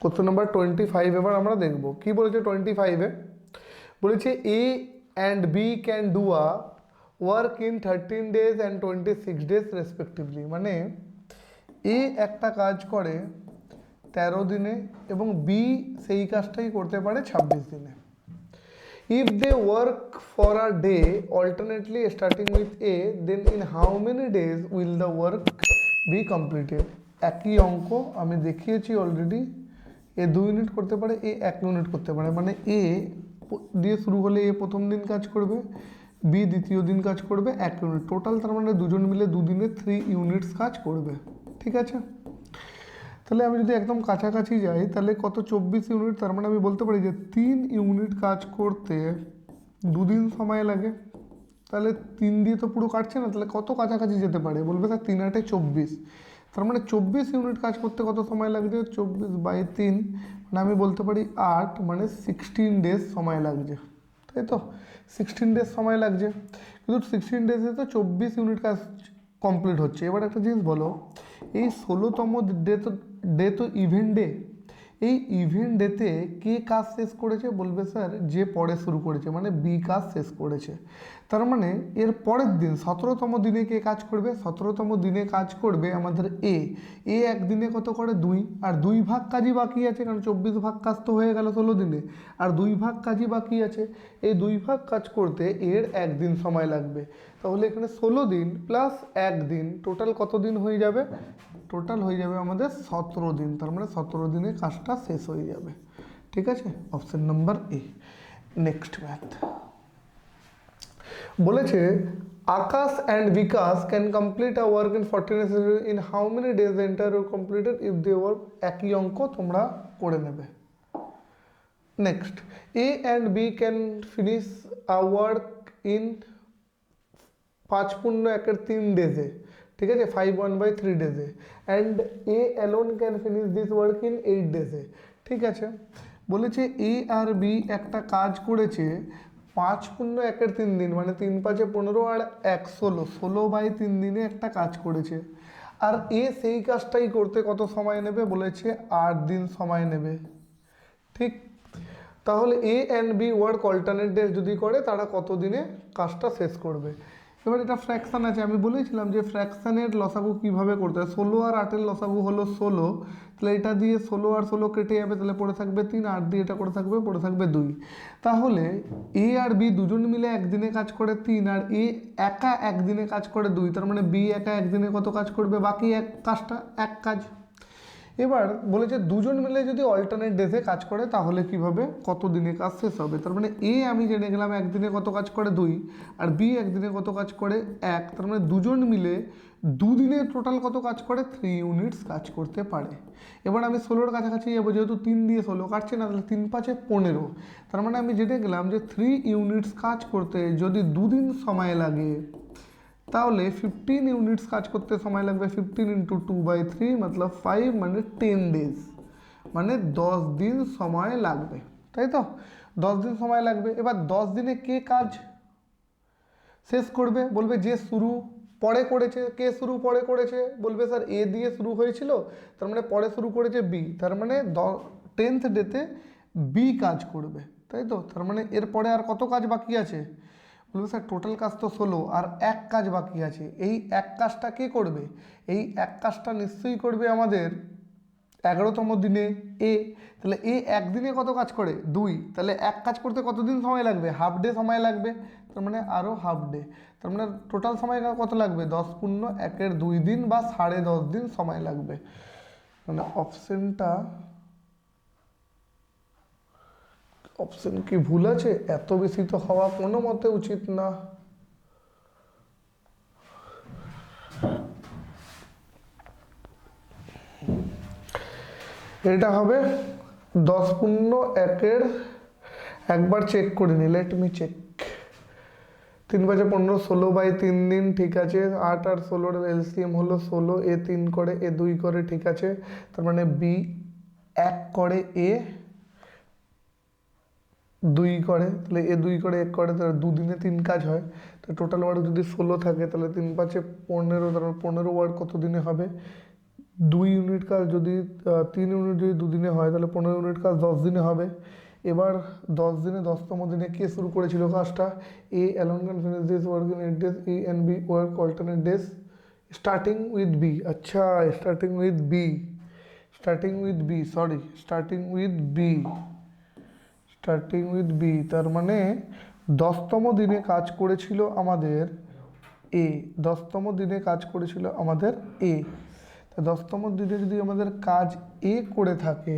Question number 25 এবার আমরা দেখব কি বলেছে 25-এ। বলেছে A and B can do a work in 13 days and 26 days respectively. মানে এ একটা কাজ করে 13 দিনে এবং বি সেই কাজটাই করতে পারে 26 দিনে। If they work for a day alternately starting with A, then in how many days will the work be completed? একই অঙ্ক আমি দেখিয়েছি অলরেডি। এ 2 ইউনিট করতে পারে, এ 1 ইউনিট করতে পারে। মানে এ দিয়ে শুরু হলে এ প্রথম দিন কাজ করবে, বি দ্বিতীয় দিন কাজ করবে 1 ইউনিট টোটাল, তার মানে দুজন মিলে 2 দিনে 3 ইউনিটস কাজ করবে। ঠিক আছে, তাহলে আমি যদি একদম কাছাকাছি যাই তাহলে কত 24 ইউনিট, তার মানে আমি বলতে পারি যে 3 ইউনিট কাজ করতে 2 দিন সময় লাগে। তাহলে 3 দিয়ে তো পুরো কাটছে না, তাহলে কত কাছাকাছি যেতে পারে? বলবে স্যার 3 8 24, তার মানে 24 ইউনিট কাজ করতে কত সময় লাগছে? 24/3, মানে আমি বলতে পারি 8, মানে 16 ডেজ সময় লাগছে, তাই তো? 16 ডেজ সময় লাগছে, কিন্তু 16 ডেজে তো 24 ইউনিট কাজ কমপ্লিট হচ্ছে। এবার একটা জিনিস বলো, এই 16তম ডে তো ইভেন্ট ডে, এই ইভেন্ট ডেতে কে কাজ শেষ করেছে? বলবে স্যার যে পরে শুরু করেছে, মানে বি কাজ শেষ করেছে। তার মানে এর পরের দিন 17তম দিনে কে কাজ করবে? 17তম দিনে কাজ করবে আমাদের এ। একদিনে কত করে? 2, আর 2 ভাগ কাজই বাকি আছে, কারণ 24 ভাগ কাজ তো হয়ে গেল 16 দিনে, আর 2 ভাগ কাজই বাকি আছে। এই 2 ভাগ কাজ করতে এর 1 দিন সময় লাগবে। তাহলে এখানে 16 দিন প্লাস 1 দিন, টোটাল কত দিন হয়ে যাবে? টোটাল হয়ে যাবে আমাদের 17 দিন, তার মানে 17 দিনে কাজটা শেষ হয়ে যাবে। ঠিক আছে, option number A. Next math বলেছে Akash and Bikash can complete a work in 14 days in how many days the entire work completed if they work. একই অঙ্ক তোমরা করে নেবে। Next, A and B can finish a work in 5×1 ডেজে, ঠিক আছে, 5/1/3 ডেজে, and A alone can finish this work in 8 ডেজে। ঠিক আছে, বলেছে এ আর বি একটা কাজ করেছে 5×1 দিন, মানে 3 5 15 আর 1 16, 16/3 দিনে একটা কাজ করেছে। আর এ সেই কাজটাই করতে কত সময় নেবে? বলেছে 8 দিন সময় নেবে। ঠিক, তাহলে A and B work alternate days যদি করে তারা কত দিনে কাজটা শেষ করবে? এবার এটা ফ্র্যাকশান আছে, আমি বলেছিলাম যে ফ্র্যাকশানের লসাগু কীভাবে করতে হয়। 16 আর 8-এর লসাগু হলো 16, তাহলে এটা দিয়ে 16 আর 16 কেটে যাবে, তাহলে পড়ে থাকবে 3, 8 দিয়ে এটা করে থাকবে, পড়ে থাকবে 2। তাহলে এ আর বি দুজন মিলে একদিনে কাজ করে 3, আর এ একা একদিনে কাজ করে 2, তার মানে বি একা একদিনে কত কাজ করবে? বাকি কাজটা এক কাজ। এবার বলেছে দুজন মিলে যদি অল্টারনেট ডেজে কাজ করে তাহলে কিভাবে, কত দিনে কাজ শেষ হবে? তার মানে এ আমি জেনে গেলাম একদিনে কত কাজ করে 2, আর বি একদিনে কত কাজ করে 1, তার মানে দুজন মিলে 2 দিনে টোটাল কত কাজ করে? 3 ইউনিটস কাজ করতে পারে। এবার আমি 16-র কাছাকাছি যাবো, যেহেতু 3 দিয়ে 16 কাটছে না, তাহলে 3 5 15, তার মানে আমি জেনে গেলাম যে 3 ইউনিটস কাজ করতে যদি 2 দিন সময় লাগে, তাহলে 15 ইউনিটস কাজ করতে সময় লাগবে। 15 × 2/3 মতলব 5, মানে 10 ডেজ, মানে 10 দিন সময় লাগবে, তাই তো? 10 দিন সময় লাগবে। এবার 10 দিনে কে কাজ শেষ করবে? বলবে যে শুরু পরে করেছে। কে শুরু পরে করেছে? বলবে স্যার এ দিয়ে শুরু হয়েছিল, তার মানে পরে শুরু করেছে বি, তার মানে 10th ডেতে বি কাজ করবে, তাই তো? তার মানে এরপরে আর কত কাজ বাকি আছে? বলবে স্যার টোটাল কাজ তো 16, আর এক কাজ বাকি আছে। এই এক কাজটা কে করবে? এই এক কাজটা নিশ্চয়ই করবে আমাদের 11তম দিনে এ। তাহলে এ একদিনে কত কাজ করে? 2, তাহলে এক কাজ করতে কতদিন সময় লাগবে? হাফ ডে সময় লাগবে, তার মানে আরও হাফ ডে, তার মানে টোটাল সময় কত লাগবে? 10×1/2 দিন বা 10.5 দিন সময় লাগবে। মানে অপশন কি ভুল আছে? এত বেশি তো হওয়া কোনো মতে উচিত না। এটা হবে 10×1, একবার চেক করে নি, লেট মি চেক। 3 5 15, 16/3 দিন, ঠিক আছে। 8 আর 16-র এলসিএম হলো 16, এ 3 করে, এ 2 করে, ঠিক আছে। তার মানে বি 1 করে, এ 2 করে, তাহলে এ 2 করে 1 করে, তাহলে 2 দিনে 3 কাজ হয়। তো টোটাল ওয়ার্ক যদি 16 থাকে তাহলে 3 5 15, তার 15 ওয়ার্ক কত দিনে হবে? 2 ইউনিট কাজ যদি 3 ইউনিট যদি দুদিনে হয় তাহলে 15 ইউনিট কাজ 10 দিনে হবে। এবার 10 দিনে 10তম দিনে কে শুরু করেছিল কাজটা? A alone can finish this work in 8 days, A and B work alternate days starting with B. আচ্ছা, starting with B, starting with B, sorry, starting with B, starting with B, তার মানে 10তম দিনে কাজ করেছিল আমাদের এ, 10তম দিনে কাজ করেছিল আমাদের এ। তা 10তম দিনে যদি আমাদের কাজ এ করে থাকে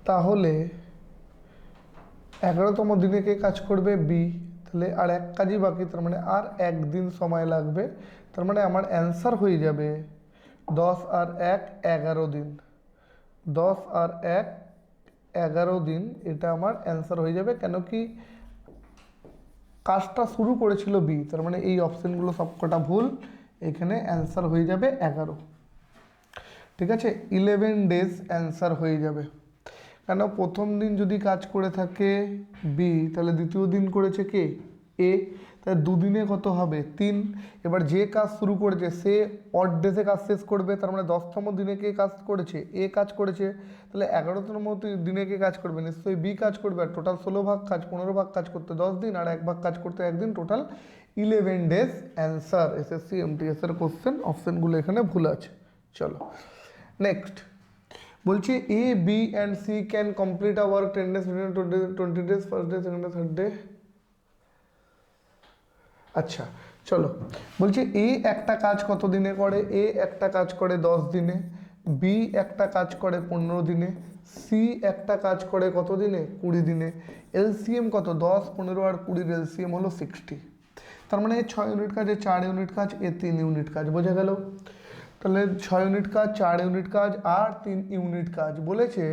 তাহলে 11তম দিনে কে কাজ করবে? বি। তাহলে আর এক কাজই বাকি, তার মানে আর একদিন সময় লাগবে। তার মানে আমার অ্যান্সার হয়ে যাবে 10 আর 1 11 দিন, 10 আর 1 11 দিন, এটা আমার অ্যান্সার হয়ে যাবে। কেন কি কাজটা শুরু করেছিল বি, তার মানে এই অপশানগুলো সবকটা ভুল, এখানে অ্যান্সার হয়ে যাবে 11। ঠিক আছে, 11 ডেজ অ্যান্সার হয়ে যাবে। কেন প্রথম দিন যদি কাজ করে থাকে বি, তাহলে দ্বিতীয় দিন করেছে কে? এ, তাহলে দুদিনে কত হবে? 3। এবার যে কাজ শুরু করেছে সে অড ডেজে কাজ শেষ করবে, তার মানে 10তম দিনে কে কাজ করেছে? এ কাজ করেছে। তাহলে 11তম দিনে কে কাজ করবে? নিশ্চয়ই বি কাজ করবে। আর টোটাল 16 ভাগ কাজ, 15 ভাগ কাজ করতে 10 দিন, আর 1 ভাগ কাজ করতে 1 দিন, total 11 days answer. SSC MTS এর কোশ্চেন, অপশানগুলো এখানে ভুল আছে। চলো নেক্সট, বলছি A B and C can complete a work 10 days, 20 days, first day, second day, third day. আচ্ছা চলো, বলছি এ একটা কাজ কত দিনে করে? এ একটা কাজ করে 10 দিনে, বি একটা কাজ করে 15 দিনে, সি একটা কাজ করে কত দিনে? 20 দিনে। এলসিএম কত? 10, 15 আর 20 এলসিএম হলো 60। তার মানে 6 ইউনিট কাজে 4 ইউনিট কাজ, এ 3 ইউনিট কাজ, বোঝা গেল? তাহলে 6 ইউনিট কাজ, 4 ইউনিট কাজ আর 3 ইউনিট কাজ বলেছে।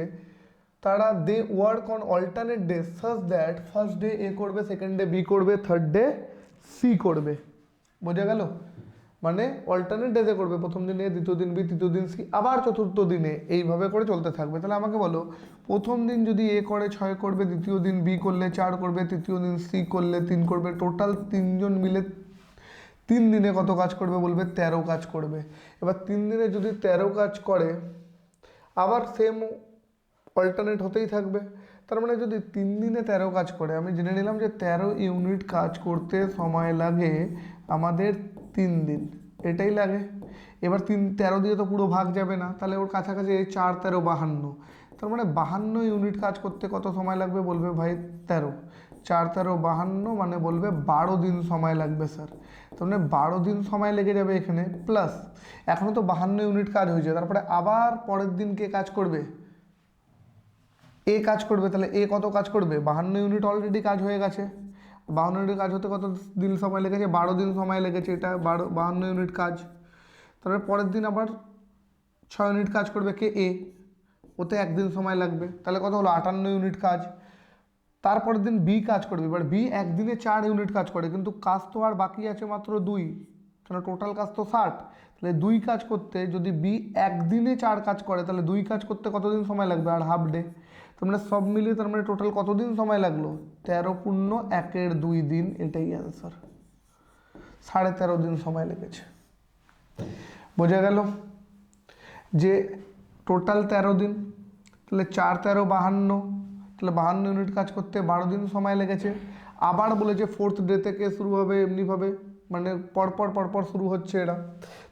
তারা they work on alternate day such that first day A করবে, সেকেন্ড ডে বি করবে, থার্ড ডে সি করবে। বোঝা গেল? মানে অল্টারনেট ডেতে করবে, প্রথম দিন এ, দ্বিতীয় দিন বি, তৃতীয় দিন সি, আবার চতুর্থ দিনে, এইভাবে করে চলতে থাকবে। তাহলে আমাকে বলো, প্রথম দিন যদি এ করে 6 করবে, দ্বিতীয় দিন বি করলে 4 করবে, তৃতীয় দিন সি করলে 3 করবে, টোটাল 3জন মিলে 3 দিনে কত কাজ করবে? বলবে 13 কাজ করবে। এবার 3 দিনে যদি 13 কাজ করে, আবার সেম অল্টারনেট হতেই থাকবে। তার মানে যদি 3 দিনে 13 কাজ করে, আমি জেনে নিলাম যে 13 ইউনিট কাজ করতে সময় লাগে আমাদের 3 দিন, এটাই লাগে। এবার 13 দিয়ে তো পুরো ভাগ যাবে না, তাহলে ওর কাছাকাছি 4, 13, 52। তার মানে 52 ইউনিট কাজ করতে কত সময় লাগবে? বলবে ভাই 13, 4, 13, 52, মানে বলবে 12 দিন সময় লাগবে স্যার। তার মানে 12 দিন সময় লেগে যাবে এখানে, প্লাস এখনও তো 52 ইউনিট কাজ হয়েছে, তারপরে আবার পরের দিন কে কাজ করবে? এ কাজ করবে। তাহলে এ কত কাজ করবে? 52 ইউনিট অলরেডি কাজ হয়ে গেছে। 52 ইউনিট কাজ হতে কত দিন সময় লেগেছে? 12 দিন সময় লেগেছে, এটা 52 ইউনিট কাজ। তারপরে পরের দিন আবার 6 ইউনিট কাজ করবে কে? এ, ওতে 1 দিন সময় লাগবে, তাহলে কত হলো? 58 ইউনিট কাজ। তারপরের দিন বি কাজ করবে। এবার বি একদিনে 4 ইউনিট কাজ করে, কিন্তু কাজ তো আর বাকি আছে মাত্র 2, তাহলে টোটাল কাজ তো 60। তাহলে 2 কাজ করতে যদি বি একদিনে 4 কাজ করে, তাহলে 2 কাজ করতে কতদিন সময় লাগবে? আর হাফ ডে। তার মানে সব মিলিয়ে তার মানে টোটাল কতদিন সময় লাগলো? 13 পূর্ণ 1-এর 2 দিন, এটাই অ্যান্সার। 13.5 দিন সময় লেগেছে। বোঝা গেল যে টোটাল 13 দিন, তাহলে 4, 13, 52, তাহলে 52 ইউনিট কাজ করতে 12 দিন সময় লেগেছে। আবার বলেছে ফোর্থ ডে থেকে শুরু হবে, এমনিভাবে মানে পরপর শুরু হচ্ছে এরা,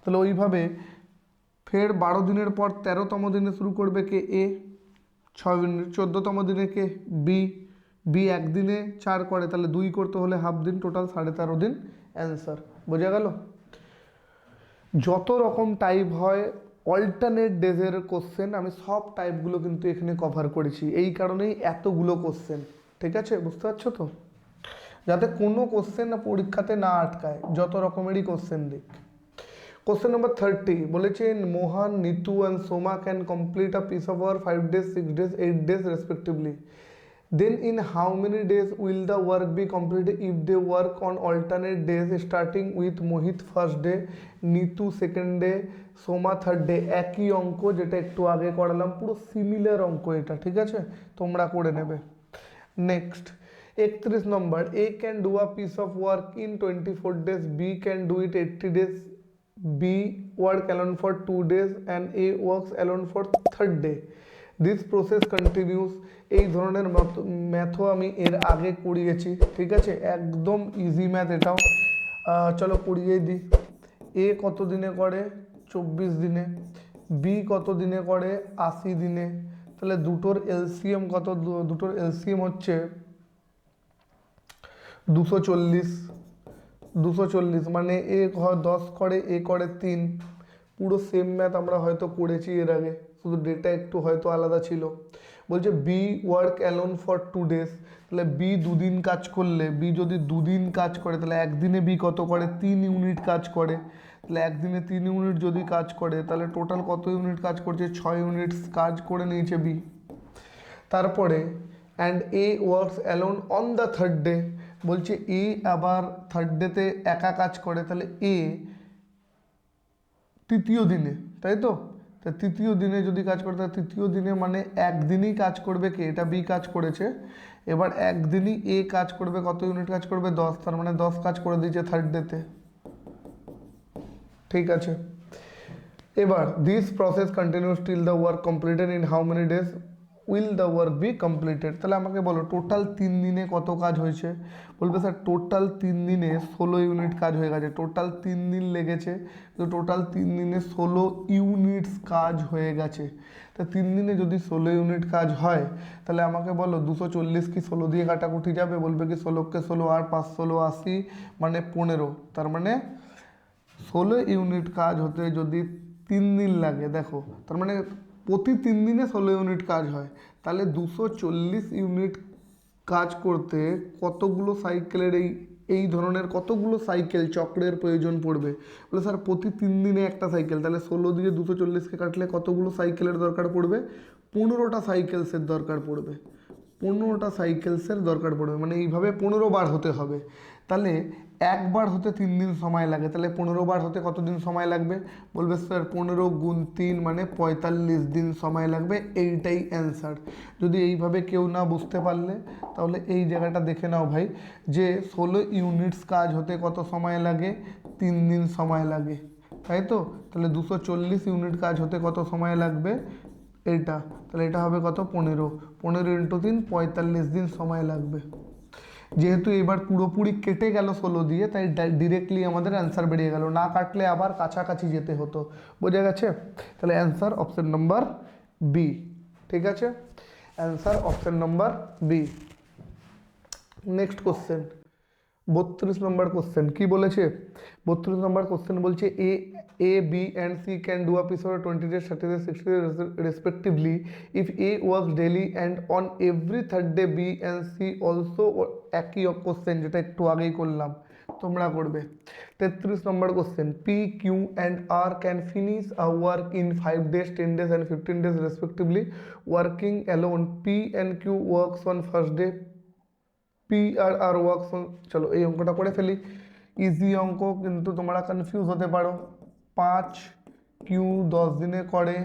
তাহলে ওইভাবে ফের 12 দিনের পর 13তম দিনে শুরু করবে কে? এ, 6 ইউনিট। 14তম দিনে কে? বি। বি একদিনে 4 করে, তাহলে 2 করতে হলে হাফ দিন, টোটাল 13.5 দিন অ্যান্সার। বোঝা গেল? যত রকম টাইপ হয় অল্টারনেট ডেজের কোশ্চেন, আমি সব টাইপগুলো কিন্তু এখানে কভার করেছি, এই কারণেই এতগুলো কোশ্চেন। ঠিক আছে, বুঝতে পারছো তো? যাতে কোনো কোশ্চেন না পরীক্ষাতে না আটকায়, যত রকমেরই কোশ্চেন দিক। কোশ্চেন নম্বর 30 বলেছে Mohan, Nitu and Soma can complete a piece of work 5 days, 6 days, 8 days respectively. Then in how many days will the work be completed if they work on alternate days starting with Mohit first day, Nitu second day, Soma third day? একই অঙ্ক যেটা একটু আগে করালাম, পুরো similar অঙ্ক এটা, ঠিক আছে, তোমরা করে নেবে। নেক্সট 31 নম্বর, A can do a piece of work in 24 days, B can do it 80 days, B work alone for 2 days and A works alone for third day. This process continues. এই ধরনের ম্যাথও আমি এর আগে করিয়েছি, ঠিক আছে, একদম ইজি ম্যাথ এটাও। চলো করিয়ে দিই। এ কত দিনে করে? 24 দিনে। বি কত দিনে করে? 80 দিনে। তাহলে দুটোর এলসিএম কত? দুটোর এলসিএম হচ্ছে 240। 240 মানে এ 10 করে, এ করে 3। পুরো সেম ম্যাথ আমরা হয়তো করেছি এর আগে, শুধু ডেটা একটু হয়তো আলাদা ছিল। বলছে B work alone for 2 days। তাহলে বি দুদিন কাজ করলে, বি যদি দুদিন কাজ করে তাহলে একদিনে বি কত করে? 3 ইউনিট কাজ করে। তাহলে একদিনে 3 ইউনিট যদি কাজ করে তাহলে টোটাল কত ইউনিট কাজ করছে? 6 ইউনিটস কাজ করে নিয়েছে বি। তারপরে and a works alone on the third day. বলছে এ আবার থার্ড ডেতে একা কাজ করে, তাহলে এ তৃতীয় দিনে, তাই তো? তা তৃতীয় দিনে যদি কাজ করে তাহলে তৃতীয় দিনে মানে একদিনই কাজ করবে কে? এটা বি কাজ করেছে। এবার একদিনই এ কাজ করবে, কত ইউনিট কাজ করবে? 10। তার মানে 10 কাজ করে দিয়েছে থার্ড ডেতে, ঠিক আছে। এবার this process continuous till the work completed in how many days will the work be completed. তাহলে আমাকে বলো টোটাল 3 দিনে কত কাজ হয়েছে? বলবে স্যার টোটাল 3 দিনে 16 ইউনিট কাজ হয়ে গেছে। টোটাল 3 দিন লেগেছে, তো টোটাল 3 দিনে 16 ইউনিটস কাজ হয়ে গেছে। তা 3 দিনে যদি 16 ইউনিট কাজ হয় তাহলে আমাকে বলো 240 কি 16 দিয়ে কাটাকুটি যাবে? বলবে কি 16কে 16 আর 5 16 80 মানে 15। তার মানে 16 ইউনিট কাজ হতে যদি 3 দিন লাগে, দেখো তার মানে প্রতি 3 দিনে 16 ইউনিট কাজ হয়, তাহলে 240 ইউনিট কাজ করতে কতগুলো সাইকেলের এই ধরনের কতগুলো সাইকেল চক্রের প্রয়োজন পড়বে? বলে স্যার প্রতি 3 দিনে একটা সাইকেল, তাহলে 16 দিয়ে 240কে কাটলে কতগুলো সাইকেলের দরকার পড়বে? 15টা সাইকেলসের দরকার পড়বে। 15টা সাইকেলসের দরকার পড়বে, মানে এইভাবে 15 বার হতে হবে। তাহলে একবার হতে 3 দিন সময় লাগে, তাহলে 15 বার হতে কত দিন সময় লাগবে? বলবে স্যার 15 গুণ 3 মানে 45 দিন সময় লাগবে। এইটাই অ্যান্সার। যদি এইভাবে কেউ না বুঝতে পারলে তাহলে এই জায়গাটা দেখে নাও ভাই, যে 16 ইউনিটস কাজ হতে কত সময় লাগে? 3 দিন সময় লাগে, তাই তো? তাহলে 240 ইউনিট কাজ হতে কত সময় লাগবে? এইটা, তাহলে এটা হবে কত? 15। 15 ইন্টু 3 45 দিন সময় লাগবে। যেহেতু এবার পুরোপুরি কেটে গেল 16 দিয়ে, তাই ডিরেক্টলি আমাদের অ্যান্সার বেরিয়ে গেল, না কাটলে আবার কাছাকাছি যেতে হতো। বোঝা গেছে? তাহলে অ্যান্সার অপশন নম্বর বি, ঠিক আছে, answer option number B. Next question 32 number question কি বলেছে? 32 নম্বর কোশ্চেন বলছে A B and C can do a piece for 20 days 30 days 60 days respectively if A works daily and on every third day B and C also. একই question যেটা একটু আগেই করলাম, তোমরা করবে। 33 number question P Q and R can finish a work in 5 days 10 days and 15 days respectively working alone P and Q works on first day, P R works. চলো এই অঙ্কটা করে ফেলি, ইজি অঙ্ক, কিন্তু তোমরা কনফিউজ হতে পারো। 5 কিউ 10 দিনে করে,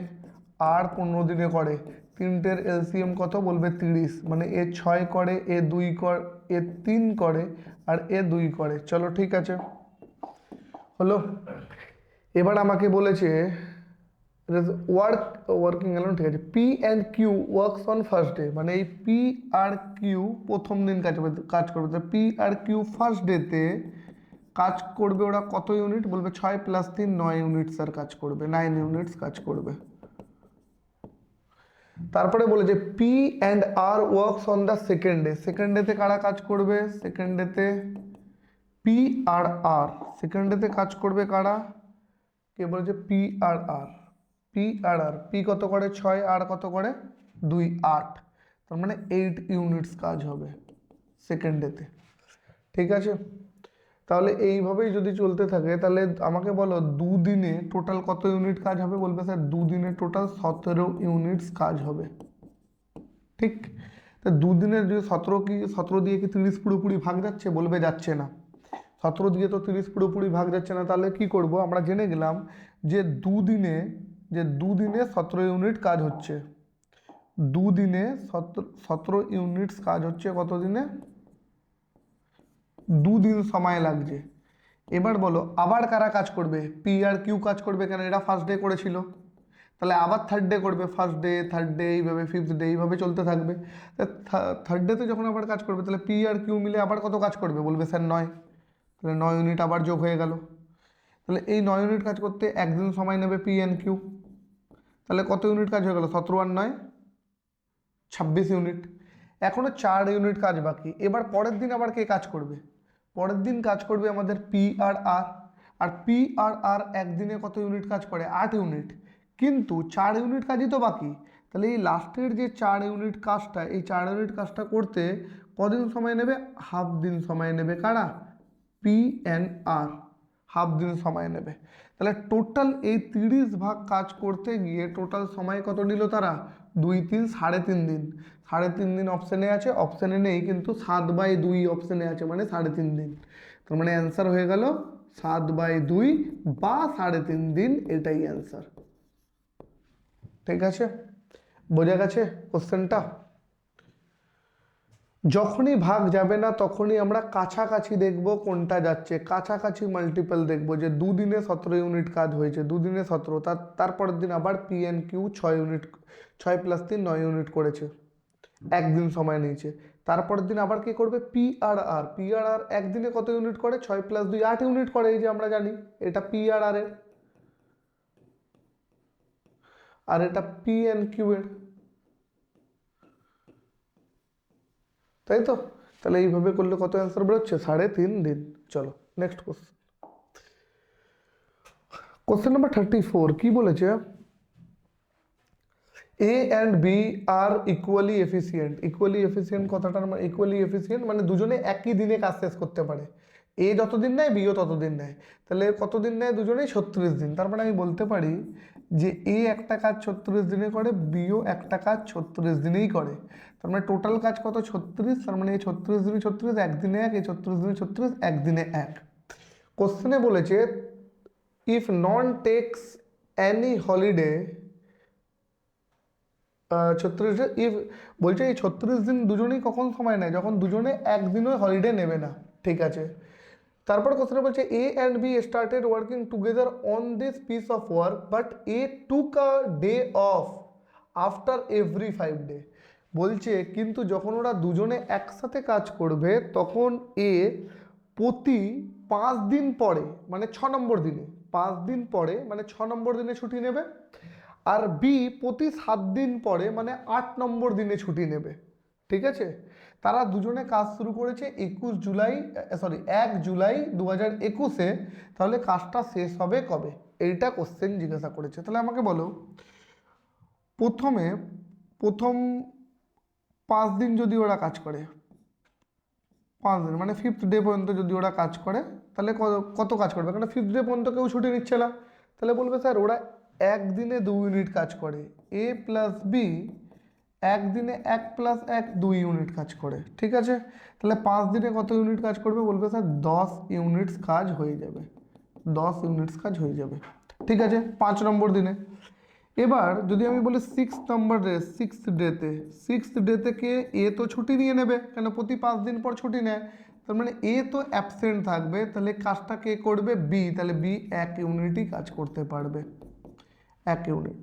আর 15 দিনে করে, তিনটের এলসিএম কত? বলবে 30। মানে এ 6 করে, এ 2 করে, এ 3 করে, আর এ 2 করে। চলো ঠিক আছে, হলো। এবার আমাকে বলেছে ওয়ার্কিং অ্যালোন, ঠিক আছে, P and Q works on first day, মানে এই পি আর কিউ প্রথম দিন কাজ করবে। তো পি আর কিউ ফার্স্ট ডেতে কাজ করবে, ওরা কত ইউনিট? বলবে 6 + 3 9 ইউনিটস আর কাজ করবে, 9 ইউনিটস কাজ করবে। তারপরে বলে যে P and R works on the second day, second ডেতে কারা কাজ করবে? সেকেন্ড ডেতে পি আর আর, সেকেন্ড ডেতে কাজ করবে কারা? কে বলেছে? পি আর আর। পি আর আর, পি কত করে? 6, আর কত করে? 2 8, তার মানে 8 ইউনিটস কাজ হবে সেকেন্ড ডেতে, ঠিক আছে। তাহলে এইভাবেই যদি চলতে থাকে তাহলে আমাকে বলো দুদিনে টোটাল কত ইউনিট কাজ হবে? বলবে স্যার দুদিনে টোটাল 17 ইউনিটস কাজ হবে, ঠিক। তা দুদিনের যদি 17 দিয়ে কি 30 পুরোপুরি ভাগ যাচ্ছে? বলবে যাচ্ছে না। 17 দিয়ে তো 30 পুরোপুরি ভাগ যাচ্ছে না, তাহলে কি করব? আমরা জেনে গেলাম যে দুদিনে 17 ইউনিট কাজ হচ্ছে, দুদিনে 17 ইউনিটস কাজ হচ্ছে, কত দিনে? 2 দিন সময় লাগছে। এবার বলো আবার কারা কাজ করবে, পি আর কিউ কাজ করবে, কেন এরা ফার্স্ট ডে করেছিল, তাহলে আবার থার্ড ডে করবে, ফার্স্ট ডে থার্ড ডে এইভাবে ফিফথ ডে এইভাবে চলতে থাকবে। থার্ড ডেতে যখন আবার কাজ করবে তাহলে পি আর কিউ মিলে আবার কত কাজ করবে, বলবে স্যার 9, তাহলে 9 ইউনিট আবার যোগ হয়ে গেল। তাহলে এই 9 ইউনিট কাজ করতে একদিন সময় নেবে পি এন কিউ, তাহলে কত ইউনিট কাজ হয়ে গেল, 17 আর 9 26 ইউনিট। এখনও 4 ইউনিট কাজ বাকি। এবার পরের দিন আবার কে কাজ করবে, পরের দিন কাজ করবে আমাদের পি আর আর, আর পি আর আর একদিনে কত ইউনিট কাজ করে, 8 ইউনিট, কিন্তু 4 ইউনিট কাজই তো বাকি। তাহলে এই লাস্টের যে 4 ইউনিট কাজটা, এই 4 ইউনিট কাজটা করতে কদিন সময় নেবে, হাফ দিন সময় নেবে, কারা, পি এন আর, হাফ দিন সময় নেবে। তাহলে টোটাল এই 30 ভাগ কাজ করতে গিয়ে টোটাল সময় কত নিল তারা, 2 3 3.5 দিন। 3.5 দিন অপশানে আছে, অপশানে নেই কিন্তু 7/2 অপশানে আছে, মানে 3.5 দিন। তার মানে অ্যান্সার হয়ে গেল 7/2 বা 3.5 দিন, এটাই অ্যান্সার। ঠিক আছে, বোঝা গেছে কোশ্চেনটা। যখনই ভাগ যাবে না তখনই আমরা কাছাকাছি দেখব কোনটা যাচ্ছে, কাছাকাছি মাল্টিপল দেখব, যে দুদিনে 17 ইউনিট কাজ হয়েছে, দুদিনে 17, তারপরের দিন আবার P and Q 6 unit, 6 + 3 9 unit করেছে, একদিন সময় নিয়েছে। তারপরের দিন আবার কি করবে, পি আর আর, পি আর আর একদিনে কত ইউনিট করে, 6 + 2 8 ইউনিট করে, এই যে আমরা জানি এটা পি আর আর এর, আর এটা পি এন কিউ এর, তাই তো। তাহলে এইভাবে করলে কত অ্যান্সার বেরোচ্ছে, 3.5 দিন। চলো নেক্সট কোশ্চেন, কোশ্চেন নাম্বার 34 কি বলেছে, A and B are equally efficient. Equally efficient কথাটার মানে, ইকুয়ালি এফিসিয়েন্ট মানে দুজনে একই দিনে কাজ শেষ করতে পারে, এ যতদিন নেয় বিও ততদিন নেয়। তাহলে কতদিন নেয় দুজনেই, 36 দিন। তার মানে আমি বলতে পারি যে এ একটা কাজ 36 দিনে করে, বিও একটা কাজ 36 দিনেই করে। তার মানে টোটাল কাজ কত, 36। তার মানে এই 36 দিনে 36, একদিনে এক, এই 36 দিনে 36, একদিনে এক। কোশ্চেনে বলেছে if none takes any holiday 36, if বলছে এই 36 দিন দুজনেই কখন সময় নেয়, যখন দুজনে একদিনও হলিডে নেবে না। ঠিক আছে, তারপর কোশ্চেনে বলছে A and B started working together on this piece of work but A took a day off after every 5 day. বলছে কিন্তু যখন ওরা দুজনে একসাথে কাজ করবে তখন এ প্রতি 5 দিন পরে, মানে 6 নম্বর দিনে, 5 দিন পরে মানে 6 নম্বর দিনে ছুটি নেবে, আর বি প্রতি 7 দিন পরে মানে 8 নম্বর দিনে ছুটি নেবে। ঠিক আছে, তারা দুজনে কাজ শুরু করেছে 1 জুলাই 2021-এ, তাহলে কাজটা শেষ হবে কবে, এইটা কোশ্চেন জিজ্ঞাসা করেছে। তাহলে আমাকে বলো, প্রথম 5 দিন যদি ওরা কাজ করে, 5 দিন মানে 5th ডে পর্যন্ত যদি ওরা কাজ করে, তাহলে কত কাজ করবে, কারণ 5th ডে পর্যন্ত কেউ ছুটি নিচ্ছে না। তাহলে বলবে স্যার ওরা একদিনে 2 ইউনিট কাজ করে, এ প্লাস বি একদিনে 1 + 1 2 ইউনিট কাজ করে। ঠিক আছে, তাহলে 5 দিনে কত ইউনিট কাজ করবে, বলবে স্যার 10 ইউনিটস কাজ হয়ে যাবে, 10 ইউনিটস কাজ হয়ে যাবে। ঠিক আছে, 5 নম্বর দিনে। এবার যদি আমি বলি 6 নম্বর ডে, 6th ডেতে কে, এ তো ছুটি নিয়ে নেবে, কেন প্রতি 5 দিন পর ছুটি নেয়, তার মানে এ তো অ্যাবসেন্ট থাকবে, তাহলে কাজটা কে করবে, বি, তাহলে বি 1 ইউনিটই কাজ করতে পারবে, 1 ইউনিট।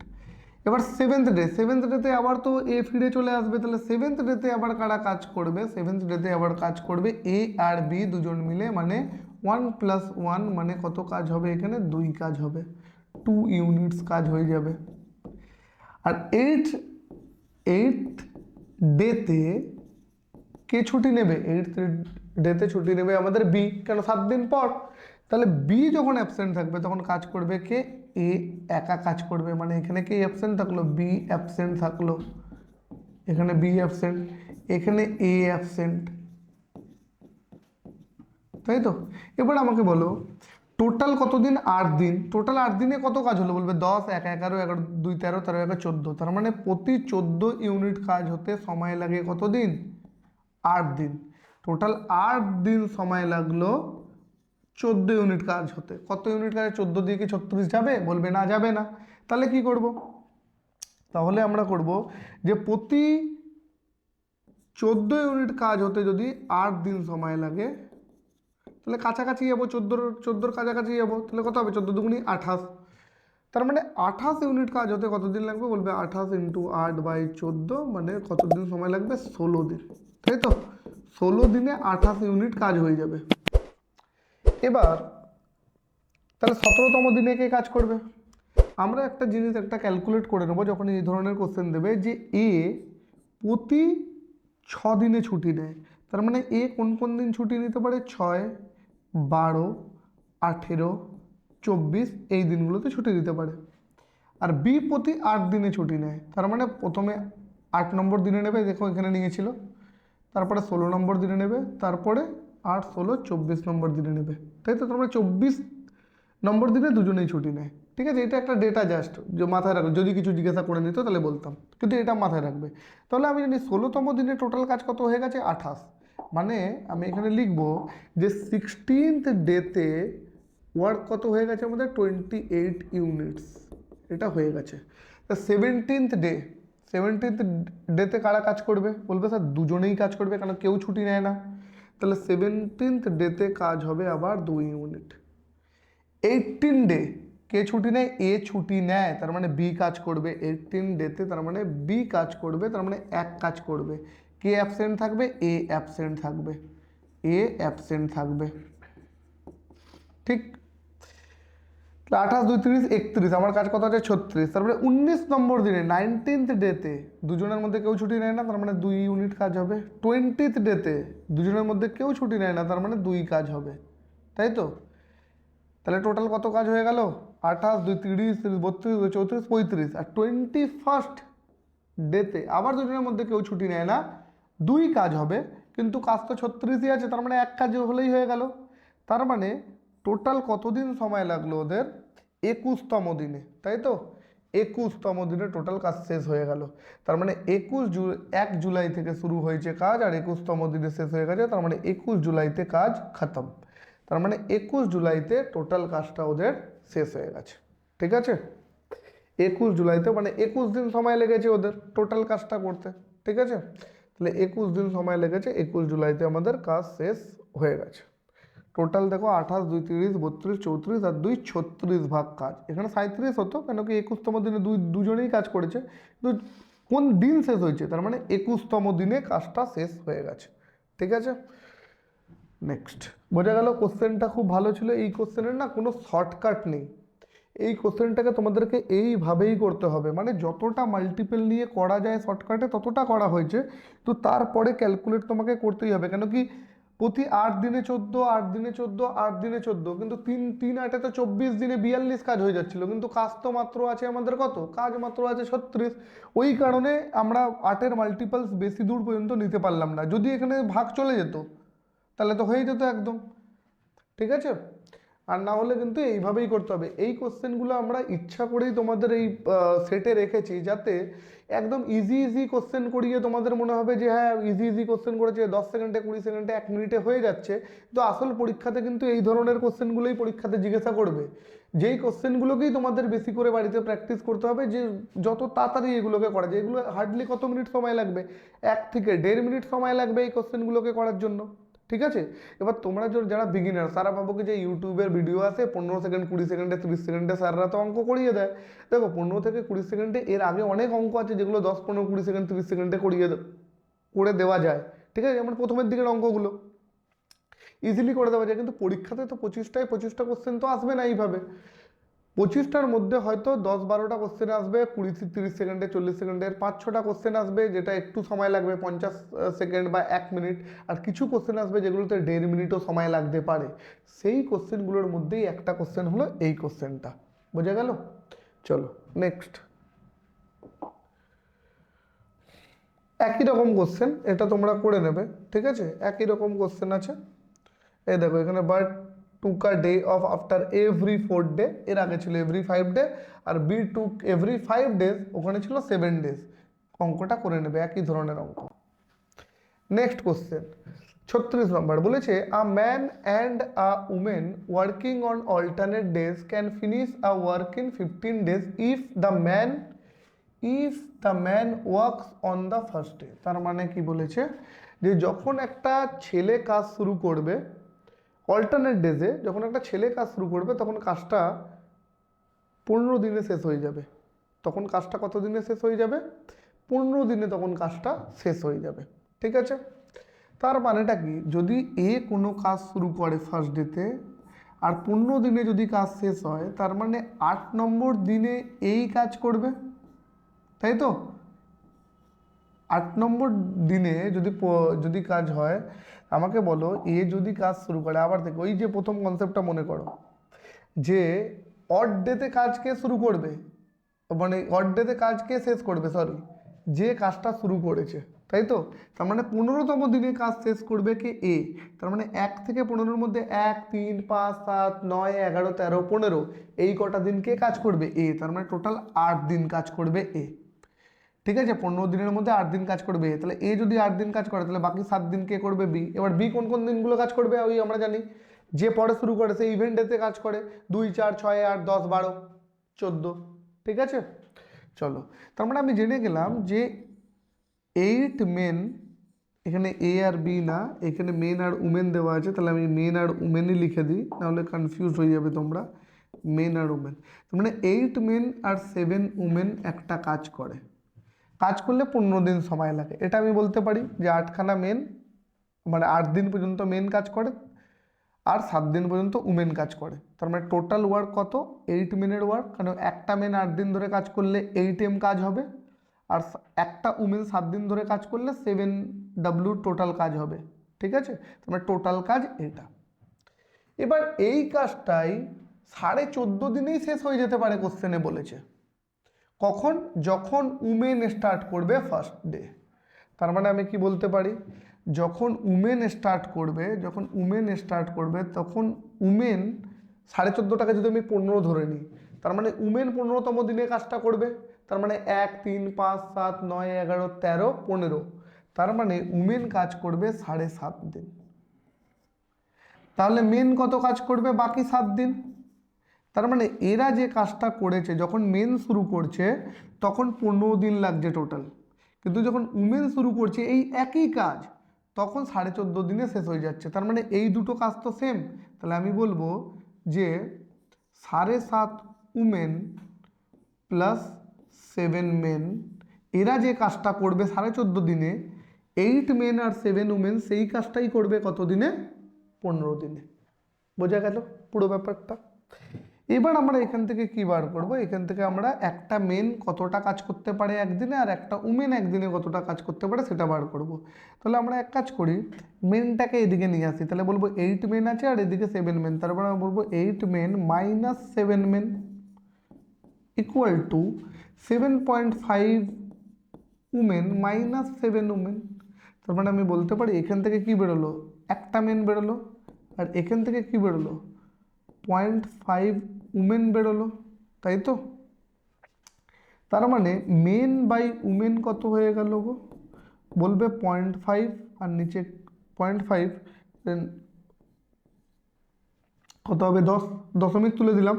এবার 7th ডেতে আবার তো এ ফিরে চলে আসবে, তাহলে 7th ডেতে আবার কারা কাজ করবে, 7th ডেতে আবার কাজ করবে এ আর বি দুজন মিলে, মানে 1 + 1 মানে কত কাজ হবে এখানে, 2 কাজ হবে, 2 ইউনিটস কাজ হয়ে যাবে। আর 8th ডেতে কে ছুটি নেবে, 8th ডেতে ছুটি নেবে আমাদের বি, কেন 7 দিন পর। তাহলে বি যখন অ্যাবসেন্ট থাকবে তখন কাজ করবে কে, এ একা কাজ করবে, মানে এখানে কে অ্যাবসেন্ট থাকলো, বি অ্যাবসেন্ট থাকলো, এখানে বি অ্যাবসেন্ট, এখানে এ অ্যাবসেন্ট, তাই তো। এবার আমাকে বলো টোটাল কতদিন, 8 দিন, টোটাল 8 দিনে কত কাজ হলো, বলবে 10 1 11 11 2 13 13 11 14, তার মানে প্রতি 14 ইউনিট কাজ হতে সময় লাগে কতদিন, 8 দিন। টোটাল 8 দিন সময় লাগলো 14 ইউনিট কাজ হতে। কত ইউনিট কাজে 14 দিয়ে কি 36 যাবে, বলবে না যাবে না। তাহলে কি করব, তাহলে আমরা করব যে প্রতি 14 ইউনিট কাজ হতে যদি 8 দিন সময় লাগে, তাহলে কাছাকাছি যাবো, 14 কাছাকাছি যাবো, তাহলে কত হবে 14 দুগুণি 28। তার মানে 28 ইউনিট কাজ হতে কতদিন লাগবে, বলবে 28 ইন্টু 8/14, মানে কতদিন সময় লাগবে, 16 দিন, তাই তো? 16 দিনে 28 ইউনিট কাজ হয়ে যাবে। এবার তাহলে 17তম দিনে কে কাজ করবে? আমরা একটা জিনিস একটা ক্যালকুলেট করে নেবো যখন এই ধরনের কোশ্চেন দেবে, যে এ প্রতি 6 দিনে ছুটি নেয়। তার মানে এ কোন কোন দিন ছুটি নিতে পারে, 6, 12, 18, 24 এই দিনগুলোতে ছুটি দিতে পারে। আর বি প্রতি 8 দিনে ছুটি নেয়। তার মানে প্রথমে 8 নম্বর দিনে নেবে, দেখো এখানে নিয়েছিল, তারপরে 16 নম্বর দিনে নেবে, তারপরে 8, 16, 24 নম্বর দিনে নেবে, তাই তো? তার মানে 24 নম্বর দিনে দুজনেই ছুটি নেয়। ঠিক আছে, এটা একটা ডেটা জাস্ট যে মাথায় রাখবে, যদি কিছু জিজ্ঞাসা করে নিত তাহলে বলতাম, কিন্তু এটা মাথায় রাখবে। তাহলে আমি জানি 16তম দিনে টোটাল কাজ কত হয়ে গেছে, 28। মানে আমি এখানে লিখব যে 16th ডেতে ওয়ার্ক কত হয়ে গেছে আমাদের, 28 ইউনিটস, এটা হয়ে গেছে। তা 17th ডেতে কারা কাজ করবে, বলবে স্যার দুজনেই কাজ করবে, কারণ কেউ ছুটি নেয় না। তাহলে 17th ডেতে কাজ হবে আবার 2 ইউনিট। 18 ডে কে ছুটি নেয়, এ ছুটি নেয়, তার মানে বি কাজ করবে 18 ডেতে, তার মানে বি কাজ করবে, তার মানে এক কাজ করবে। কে অ্যাবসেন্ট থাকবে, এ অ্যাবসেন্ট থাকবে, এ অ্যাবসেন্ট থাকবে, ঠিক? 28, 2, 30, 31, আমার কাজ কত আছে 36। তারপরে 19 নম্বর দিনে 19th ডেতে দুজনের মধ্যে কেউ ছুটি নেয় না, তার মানে 2 ইউনিট কাজ হবে। 20th ডেতে দুজনের মধ্যে কেউ ছুটি নেয় না, তার মানে 2 কাজ হবে, তাই তো? তাহলে টোটাল কত কাজ হয়ে গেল, 28, 2, 30, 32, 34, 35। আর 21st ডেতে আবার দুজনের মধ্যে কেউ ছুটি নেয় না, 2 কাজ হবে, কিন্তু কাজ তো 36ই আছে, তার মানে এক কাজ হলেই হয়ে গেল। তার মানে টোটাল কতদিন সময় লাগলো ওদের, 21তম দিনে, তাই তো? 21তম দিনে টোটাল কাজ শেষ হয়ে গেল। তার মানে 1 জুলাই থেকে শুরু হয়েছে কাজ, আর 21তম দিনে শেষ হয়ে গেছে, তার মানে 21 জুলাইতে কাজ খতম। তার মানে 21 জুলাইতে টোটাল কাজটা ওদের শেষ হয়ে গেছে, ঠিক আছে? 21 জুলাইতে, মানে 21 দিন সময় লেগেছে ওদের টোটাল কাজটা করতে, ঠিক আছে? তাহলে 21 দিন সময় লেগেছে, 21 জুলাইতে আমাদের কাজ শেষ হয়ে গেছে। টোটাল দেখো 28, 2, 30, 32, 34 আর 2, 36 ভাগ কাজ। এখানে 37 হতো, কেন কি 21তম দিনে দুজনেই কাজ করেছে, কিন্তু কোন দিন শেষ হয়েছে, তার মানে 21তম দিনে কাজটা শেষ হয়ে গেছে, ঠিক আছে? নেক্সট, বোঝা গেল? কোশ্চেনটা খুব ভালো ছিল। এই কোশ্চেনের না কোনো শর্টকাট নেই, এই কোশ্চেনটাকে তোমাদেরকে এইভাবেই করতে হবে, মানে যতটা মাল্টিপল নিয়ে করা যায় শর্টকাটে ততটা করা হয়েছে, তো তারপরে ক্যালকুলেট তোমাকে করতেই হবে। কেন কি প্রতি 8 দিনে 14, 8 দিনে 14, 8 দিনে 14, কিন্তু 3 8 তো 24 দিনে 42 কাজ হয়ে যাচ্ছিল, কিন্তু কাজ তো মাত্র আছে আমাদের কত, কাজ মাত্র আছে 36। ওই কারণে আমরা 8-এর মাল্টিপলস বেশি দূর পর্যন্ত নিতে পারলাম না। যদি এখানে ভাগ চলে যেত তাহলে তো হয়ে যেত একদম, ঠিক আছে? আর না হলে কিন্তু এইভাবেই করতে হবে। এই কোশ্চেনগুলো আমরা ইচ্ছা করেই তোমাদের এই সেটে রেখেছি, যাতে একদম ইজি ইজি কোশ্চেন করিয়ে তোমাদের মনে হবে যে হ্যাঁ ইজি ইজি কোশ্চেন করেছে, 10 সেকেন্ডে, 20 সেকেন্ডে, 1 মিনিটে হয়ে যাচ্ছে। তো আসল পরীক্ষাতে কিন্তু এই ধরনের কোশ্চেনগুলোই পরীক্ষাতে জিজ্ঞাসা করবে, যেই কোশ্চেনগুলোকেই তোমাদের বেশি করে বাড়িতে প্র্যাকটিস করতে হবে, যে যত তাড়াতাড়ি এগুলোকে করা যায়। এগুলো হার্ডলি কত মিনিট সময় লাগবে, 1 থেকে 1.5 মিনিট সময় লাগবে এই কোশ্চেনগুলোকে করার জন্য, ঠিক আছে? এবার তোমরা যারা বিগিনার, তারা ভাবো কি যে ইউটিউবের ভিডিও আছে 15 সেকেন্ড, 20 সেকেন্ডে, 30 সেকেন্ডে স্যাররা তো অঙ্ক করিয়ে দেয়। দেখো 15 থেকে 20 সেকেন্ডে এর আগে অনেক অঙ্ক আছে যেগুলো 10, 15, 20 সেকেন্ড, 30 সেকেন্ডে করে দেওয়া যায়, ঠিক আছে? যেমন প্রথমের দিকের অঙ্কগুলো ইজিলি করে দেওয়া যায়, কিন্তু পরীক্ষাতে তো 25টা কোশ্চেন তো আসবে না এইভাবে। 25টার মধ্যে হয়তো 10-12টা কোশ্চেন আসবে 20-30 সেকেন্ডে, 40 সেকেন্ডের, 5-6টা কোশ্চেন আসবে যেটা একটু সময় লাগবে 50 সেকেন্ড বা 1 মিনিট, আর কিছু কোশ্চেন আসবে যেগুলোতে 1.5 মিনিটও সময় লাগতে পারে। সেই কোশ্চেনগুলোর মধ্যেই একটা কোশ্চেন হলো এই কোশ্চেনটা, বোঝা গেল? চলো নেক্সট। একই রকম কোশ্চেন, এটা তোমরা করে নেবে, ঠিক আছে? একই রকম কোশ্চেন আছে, এই দেখো এখানে but took a day off after every 4 day, এর আগে ছিল এভরি 5 ডে, আর বি টুক এভরি 5 ডেজ, ওখানে ছিল 7 ডেজ। অঙ্কটা করে নেবে, একই ধরনের অঙ্ক। নেক্সট কোশ্চেন 36 নম্বর বলেছে, a man and a women working on alternate days can finish a work in 15 days if the man works on the first day. তার মানে কি বলেছে, যে যখন একটা ছেলে কাজ শুরু করবে, অল্টারনেট ডেজে যখন একটা ছেলে কাজ শুরু করবে তখন কাজটা 15 দিনে শেষ হয়ে যাবে। তখন কাজটা কত দিনে শেষ হয়ে যাবে? 15 দিনে তখন কাজটা শেষ হয়ে যাবে। ঠিক আছে, তার মানেটা কি, যদি এ কোনো কাজ শুরু করে ফার্স্ট ডেতে আর 15 দিনে যদি কাজ শেষ হয়, তার মানে 8 নম্বর দিনে এই কাজ করবে, তাই তো? 8 নম্বর দিনে যদি কাজ হয়, আমাকে বলো এ যদি কাজ শুরু করে, আবার দেখো ওই যে প্রথম কনসেপ্টটা মনে করো যে অড ডেতে কাজ কে শুরু করবে, মানে অড ডেতে কাজ কে শেষ করবে, সরি, যে কাজটা শুরু করেছে, তাই তো? তার মানে 15তম দিনে কাজ শেষ করবে কে? এ। তার মানে 1 থেকে 15-র মধ্যে 1, 3, 5, 7, 9, 11, 13, 15 এই কটা দিন কে কাজ করবে? এ। তার মানে টোটাল 8 দিন কাজ করবে এ। ঠিক আছে, 15 দিনের মধ্যে 8 দিন কাজ করবে এ। তাহলে এ যদি 8 দিন কাজ করে, তাহলে বাকি 7 দিন কে করবে? বি। এবার বি কোন কোন দিনগুলো কাজ করবে? ওই আমরা জানি, যে পরে শুরু করে সে ইভেন্ট ডেতে কাজ করে 2, 4, 6, 8, 10, 12, 14। ঠিক আছে, চলো, তার মানে আমি জেনে গেলাম যে 8 মেন, এখানে এ আর বি না, এখানে মেন আর উমেন দেওয়া আছে, তাহলে আমি মেন আর উমেনই লিখে দিই, নাহলে কনফিউজ হয়ে যাবে তোমরা। মেন আর উমেন, তার মানে 8 মেন আর 7 উমেন একটা কাজ করে। কাজ করলে 15 দিন সময় লাগে, এটা আমি বলতে পারি যে 8খানা মেন, মানে 8 দিন পর্যন্ত মেন কাজ করে আর 7 দিন পর্যন্ত উমেন কাজ করে। তার মানে টোটাল ওয়ার্ক কত? 8 মেনের ওয়ার্ক, কারণ একটা মেন 8 দিন ধরে কাজ করলে 8M কাজ হবে, আর একটা উমেন 7 দিন ধরে কাজ করলে 7W টোটাল কাজ হবে। ঠিক আছে, তার মানে টোটাল কাজ এটা। এবার এই কাজটাই 14.5 দিনেই শেষ হয়ে যেতে পারে, কোশ্চেনে বলেছে। কখন? যখন উমেন স্টার্ট করবে ফার্স্ট ডে। তার মানে আমি কি বলতে পারি, যখন উমেন স্টার্ট করবে তখন উমেন 14.5টাকে যদি আমি 15 ধরে নিই, তার মানে উমেন 15তম দিনে কাজটা করবে। তার মানে 1, 3, 5, 7, 9, 11, 13, 15, তার মানে উমেন কাজ করবে 7.5 দিন। তাহলে মেন কত কাজ করবে? বাকি 7 দিন। তার মানে এরা যে কাজটা করেছে, যখন মেন শুরু করছে তখন 15 দিন লাগছে টোটাল, কিন্তু যখন উমেন শুরু করছে এই একই কাজ, তখন 14.5 দিনে শেষ হয়ে যাচ্ছে। তার মানে এই দুটো কাজ তো সেম, তাহলে আমি বলবো যে 7.5 উমেন প্লাস 7 মেন, এরা যে কাজটা করবে 14.5 দিনে, 8 মেন আর 7 উমেন সেই কাজটাই করবে কত দিনে? 15 দিনে। বোঝা গেল পুরো ব্যাপারটা? এবার আমরা এখান থেকে কি বার করব? এখান থেকে আমরা একটা মেন কতটা কাজ করতে পারে একদিনে আর একটা উমেন একদিনে কতটা কাজ করতে পারে সেটা বার করব। তাহলে আমরা এক কাজ করি, মেনটাকে এদিকে নিয়ে আসি, তাহলে বলবো 8 মেন আছে আর এদিকে 7 মেন, তারপর আমরা বলবো 8 men minus 7 men equal to 7.5 women minus 7 women. তার মানে আমি বলতে পারি এখান থেকে কি বেরোলো? একটা মেন বেরোলো, আর এখান থেকে কি বেরোলো? 0.5 উমেন বেরোলো, তাই তো? তার মানে মেন বাই উমেন কত হয়ে গেল গো? বলবে 0.5 আর নিচে 0.5, দেন কত হবে? 10, দশমিক তুলে দিলাম।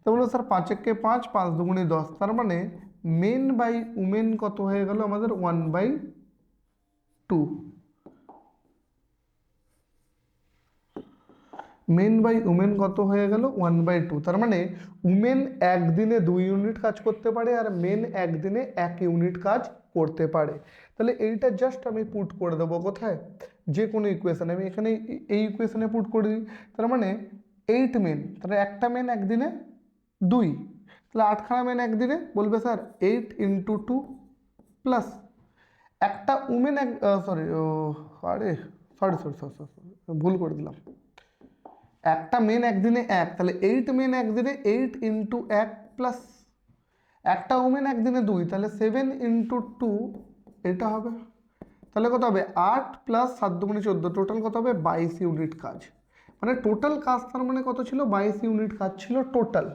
তো বললো স্যার 5 একে 5, 5 দুগুণে 10, তার মানে মেন বাই উমেন কত হয়ে গেল আমাদের? 1/2। মেন বাই উমেন কত হয়ে গেল? 1/2। তার মানে উমেন একদিনে 2 ইউনিট কাজ করতে পারে আর মেন একদিনে 1 ইউনিট কাজ করতে পারে। তাহলে এইটা জাস্ট আমি পুট করে দেবো কোথায়? যে কোনো ইকুয়েশনে। আমি এখানে এই ইকুয়েশনে পুট করে দিই। তার মানে 8 মেন, তাহলে একটা মেন একদিনে 2, তাহলে 8খানা মেন একদিনে, বলবে স্যার 8 × 2 প্লাস একটা উমেন ভুল করে দিলাম, একটা মেন একদিনে 1, তাহলে 8 মেন একদিনে 8 × 1 প্লাস একটা উমেন একদিনে 2, তাহলে 7 × 2 এটা হবে। তাহলে কত হবে? 8 প্লাস 7 দুগুণে 14, টোটাল কত হবে? 22 ইউনিট কাজ। মানে টোটাল কাজ তার মানে কত ছিল? 22 ইউনিট কাজ ছিল টোটাল।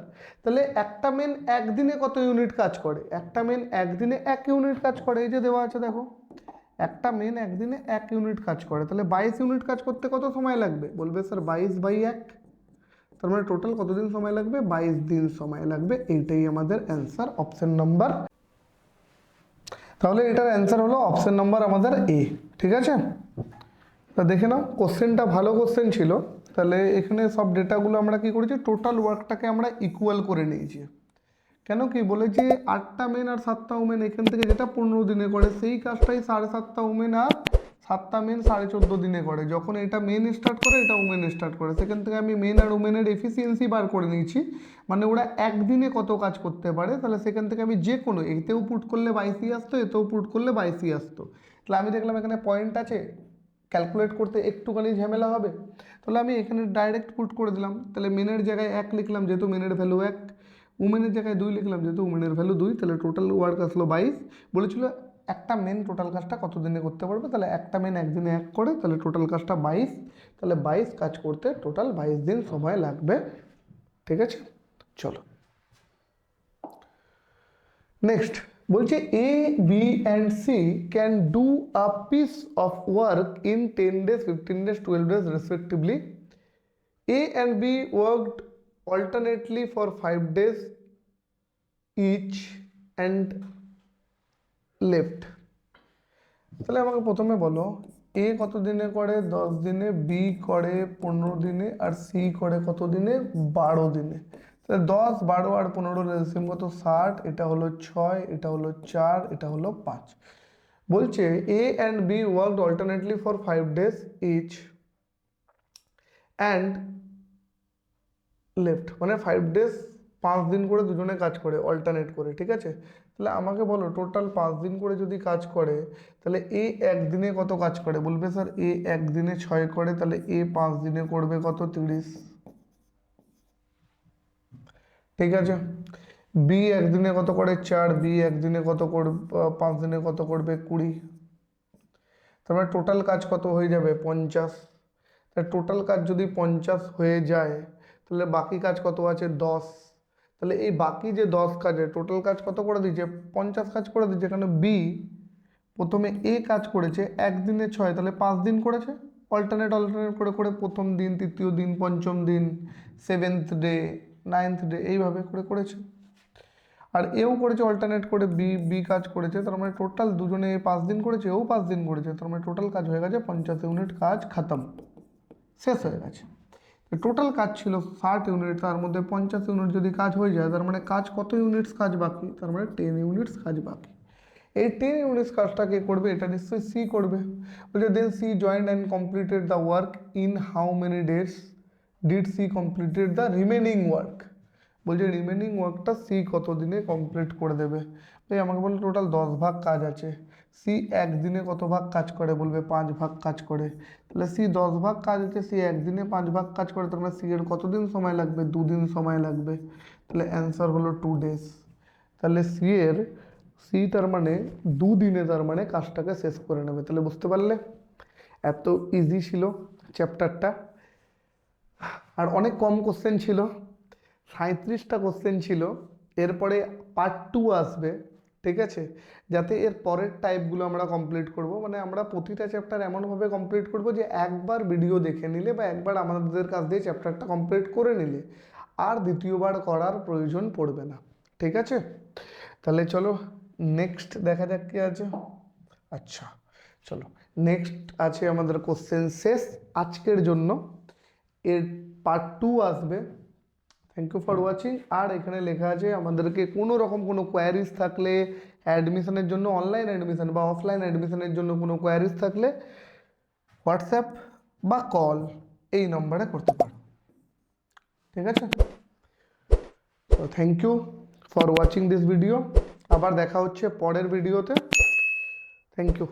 তাহলে একটা মেন একদিনে কত ইউনিট কাজ করে? একটা মেন একদিনে 1 ইউনিট কাজ করে, এই যে দেওয়া আছে দেখো, একটা মেন একদিনে 1 ইউনিট কাজ করে। তাহলে 22 ইউনিট কাজ করতে কত সময় লাগবে? বলবে স্যার 22/1, তার মানে টোটাল কতদিন সময় লাগবে? 22 দিন সময় লাগবে। এইটাই আমাদের অ্যান্সার, অপশন নাম্বার। তাহলে এটার অ্যান্সার হলো অপশন নাম্বার আমাদের এ। ঠিক আছে, তা দেখে নাও, কোশ্চেনটা ভালো কোশ্চেন ছিল। তাহলে এখানে সব ডেটাগুলো আমরা কি করেছি, টোটাল ওয়ার্কটাকে আমরা ইকুয়াল করে নিয়েছি। কেন কি বলেছে, 8টা মেন আর 7টা ওমেন এখান থেকে যেটা 15 দিনে করে, সেই কাজটাই 7.5টা ওমেন আর 7টা মেন 14.5 দিনে করে। যখন এটা মেন স্টার্ট করে, এটা ওমেন স্টার্ট করে, সেখান থেকে আমি মেন আর ওমেনের এফিসিয়েন্সি বার করে নিয়েছি, মানে ওরা একদিনে কত কাজ করতে পারে। তাহলে সেখান থেকে আমি যে কোনো, এতেও পুট করলে 22ই আসতো, এতেও পুট করলে 22ই আসতো। তাহলে আমি দেখলাম এখানে পয়েন্ট আছে, ক্যালকুলেট করতে একটুখানি ঝামেলা হবে, তাহলে আমি এখানে ডাইরেক্ট পুট করে দিলাম। তাহলে মেনের জায়গায় 1 লিখলাম, যেহেতু মেনের ভ্যালু 1, উমেনের জায়গায় 2 লিখলাম, যেহেতু উমেনের ভ্যালু 2, তাহলে টোটাল ওয়ার্ক আসলো 22। বলেছিল একটা মেন টোটাল কাজটা কত দিনে করতে পারবে, তাহলে একটা মেন একদিনে 1 করে, তাহলে টোটাল কাজটা 22, তাহলে 22 কাজ করতে টোটাল 22 দিন সময় লাগবে। ঠিক আছে, চলো নেক্সট। বলছে A B and C can do a piece of work in 10 days, 15 days, 12 days respectively. A and B worked alternately for 5 days each and left। তাহলে আমাকে প্রথমে বলো, এ কত দিনে করে, 10 দিনে, বি করে 15 দিনে, আর সি করে কত দিনে, 12 দিনে। তাহলে 10, 12 আর 15 এলসিএম কত, 60, এটা হলো 6, এটা হলো 4, এটা হলো 5। বলছে A and B worked alternately for 5 days each and left, মানে 5 days 5 দিন করে দুজনে কাজ করে অল্টারনেট করে। ঠিক আছে, তাহলে আমাকে বলো টোটাল 5 দিন করে যদি কাজ করে, তাহলে এ একদিনে কত কাজ করে। বলবে স্যার এ একদিনে 6 করে, তাহলে এ 5 দিনে করবে কত, 30। ঠিক আছে, বি একদিনে কত করে, 4, বি একদিনে কত করবে, 5 দিনে কত করবে, 20। তারপরে টোটাল কাজ কত হয়ে যাবে, 50। তাহলে টোটাল কাজ যদি 50 হয়ে যায়, তাহলে বাকি কাজ কত আছে, 10। তাহলে এই বাকি যে 10 কাজে টোটাল কাজ কত করে দিচ্ছে, 50 কাজ করে দিচ্ছে। কারণ বি প্রথমে এ কাজ করেছে একদিনে 6, তাহলে 5 দিন করেছে অল্টারনেট অল্টারনেট করে করে, প্রথম দিন, তৃতীয় দিন, পঞ্চম দিন, 7th ডে, 9th ডে, এইভাবে করে করেছে। আর এও করেছে অল্টারনেট করে, বি বি কাজ করেছে, তার মানে টোটাল দুজনে 5 দিন করেছে, এও 5 দিন করেছে, তার মানে টোটাল কাজ হয়ে গেছে 50 ইউনিট, কাজ খতম, শেষ হয়ে গেছে। টোটাল কাজ ছিল 60 ইউনিট, তার মধ্যে 50 ইউনিট যদি কাজ হয়ে যায়, তার মানে কাজ কত ইউনিটস কাজ বাকি, তার মানে 10 ইউনিটস কাজ বাকি। এই 10 ইউনিটস কাজটা কে করবে, এটা নিশ্চয়ই সি করবে। বলছে then she joined and completed the work in how many days did she completed the remaining work. বলছে রিমেনিং ওয়ার্কটা সি কত দিনে কমপ্লিট করে দেবে। ভাই আমাকে বললো টোটাল 10 ভাগ কাজ আছে, সি একদিনে কত ভাগ কাজ করে, বলবে 5 ভাগ কাজ করে। তাহলে সি 10 ভাগ কাজ আছে, সি একদিনে 5 ভাগ কাজ করে, তার মানে সি এর কতদিন সময় লাগবে, 2 দিন সময় লাগবে। তাহলে অ্যান্সার হলো 2 days। তাহলে সি তার মানে 2 দিনে তার মানে কাজটাকে শেষ করে নেবে। তাহলে বুঝতে পারলে এত ইজি ছিল চ্যাপ্টারটা, আর অনেক কম কোশ্চেন ছিল, 37টা কোশ্চেন ছিল। এরপরে পার্ট 2 আসবে, ঠিক আছে, যাতে এর পরের টাইপগুলো আমরা কমপ্লিট করব। মানে আমরা প্রতিটা চ্যাপ্টার এমনভাবে কমপ্লিট করব যে একবার ভিডিও দেখে নিলে বা একবার আমাদের কাছ দিয়ে চ্যাপ্টারটা কমপ্লিট করে নিলে আর দ্বিতীয়বার করার প্রয়োজন পড়বে না। ঠিক আছে, তাহলে চলো নেক্সট দেখা যাক কি আছে। আচ্ছা চলো, নেক্সট আছে আমাদের কোশ্চেন শেষ আজকের জন্য, এর পার্ট 2 আসবে। Thank you for watching. আর এখানে লেখা আছে আমাদেরকে কোনো রকম কোনো কোয়ারিজ থাকলে, অ্যাডমিশনের জন্য, অনলাইন অ্যাডমিশন বা অফলাইন অ্যাডমিশনের জন্য কোনো কোয়ারিজ থাকলে হোয়াটসঅ্যাপ বা কল এই নম্বরে করতে পারো। ঠিক আছে, তো thank you for watching this video. আবার দেখা হচ্ছে পরের ভিডিওতে। Thank you.